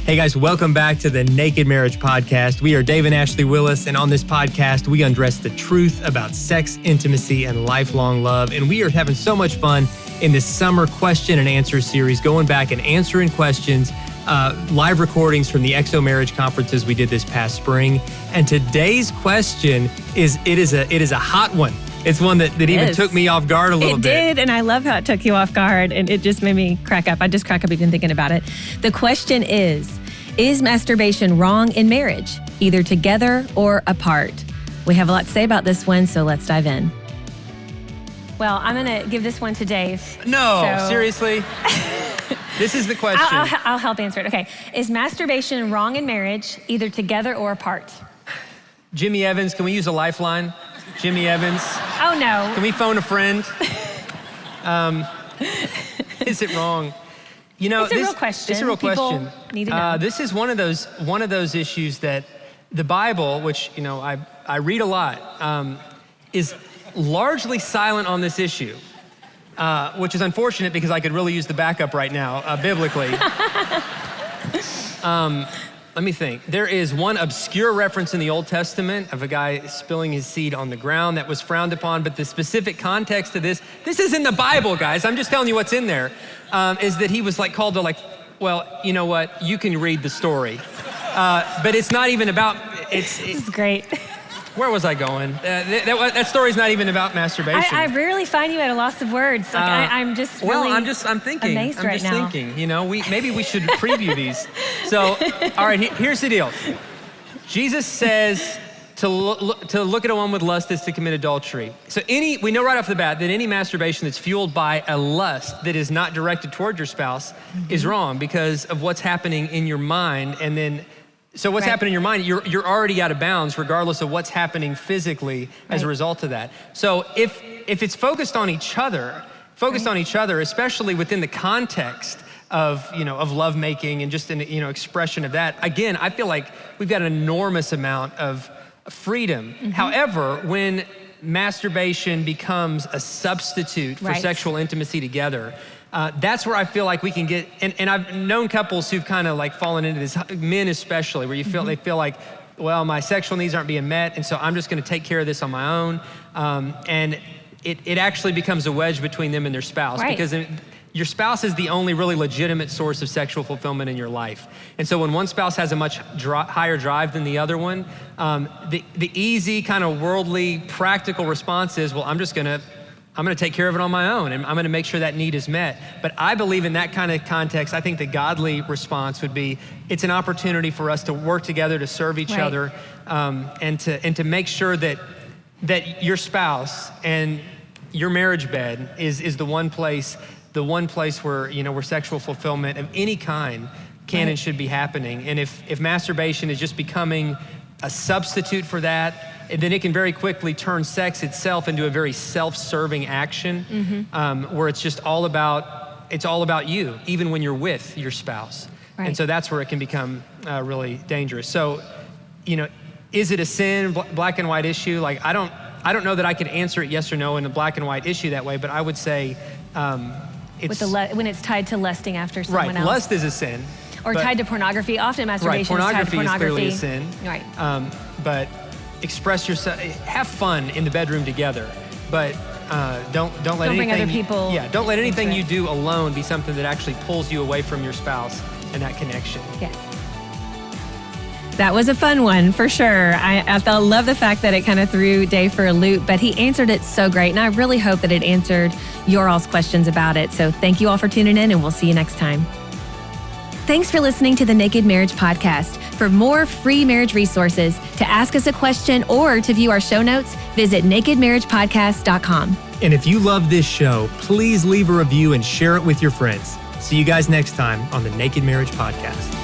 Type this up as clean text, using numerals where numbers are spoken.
Hey guys, welcome back to the Naked Marriage Podcast. We are Dave and Ashley Willis, and on this podcast, we undress the truth about sex, intimacy, and lifelong love. And we are having so much fun in this summer question and answer series, going back and answering questions, live recordings from the EXO marriage conferences we did this past spring. And today's question is a hot one. It's one that even took me off guard a little bit. It did, and I love how it took you off guard, and it just made me crack up. I just crack up even thinking about it. The question is masturbation wrong in marriage, either together or apart? We have a lot to say about this one, so let's dive in. Well, I'm going to give this one to Dave. No, seriously? This is the question. I'll help answer it. Okay. Is masturbation wrong in marriage, either together or apart? Jimmy Evans, can we use a lifeline? Jimmy Evans. Oh, no. Can we phone a friend? Is it wrong? You know, it's a real question. It's a real question. People need to know. This is one of those issues that the Bible, which I read a lot, is largely silent on this issue, which is unfortunate because I could really use the backup right now, biblically. Let me think. There is one obscure reference in the Old Testament of a guy spilling his seed on the ground that was frowned upon, but the specific context of this is in the Bible, guys. I'm just telling you what's in there, is that he was called to well, you know what? You can read the story. But it's not even about, This is great. Where was I going? That story's not even about masturbation. I rarely find you at a loss of words. I'm just really I'm thinking. amazed right now. I'm just thinking, maybe we should preview these. So, all right, here's the deal. Jesus says to look at a woman with lust is to commit adultery. So we know right off the bat that any masturbation that's fueled by a lust that is not directed toward your spouse is wrong because of what's happening in your mind. And then, so what's happening in your mind, you're already out of bounds regardless of what's happening physically as a result of that. So if it's focused on each other, especially within the context of lovemaking and just an expression of that, again, I feel like we've got an enormous amount of freedom. However, when masturbation becomes a substitute for sexual intimacy together, that's where I feel like we can get, and I've known couples who've kind of fallen into this, men especially, where they feel like, well, my sexual needs aren't being met, and so I'm just gonna take care of this on my own. And it actually becomes a wedge between them and their spouse because your spouse is the only really legitimate source of sexual fulfillment in your life. And so when one spouse has a much higher drive than the other one, the easy kind of worldly practical response is, well, I'm gonna take care of it on my own, and I'm gonna make sure that need is met. But I believe in that kind of context, I think the godly response would be, it's an opportunity for us to work together to serve each other, and to make sure that your spouse and your marriage bed is the one place where where sexual fulfillment of any kind can and should be happening. And if masturbation is just becoming a substitute for that, then it can very quickly turn sex itself into a very self-serving action, where it's just all about you, even when you're with your spouse. And so that's where it can become really dangerous. So, is it a sin, black and white issue? I don't know that I could answer it yes or no in a black and white issue that way, but I would say when it's tied to lusting after someone else. Right, lust is a sin. Or tied to pornography. Often masturbation is tied to pornography. Is clearly a sin. Right. But express yourself, have fun in the bedroom together, but don't let anything. Bring other people. Yeah, don't let anything you do alone be something that actually pulls you away from your spouse and that connection. Yes. That was a fun one for sure. I love the fact that it kind of threw Dave for a loop, but he answered it so great, and I really hope that it answered your all's questions about it. So thank you all for tuning in, and we'll see you next time. Thanks for listening to the Naked Marriage Podcast. For more free marriage resources, to ask us a question, or to view our show notes, visit nakedmarriagepodcast.com. And if you love this show, please leave a review and share it with your friends. See you guys next time on the Naked Marriage Podcast.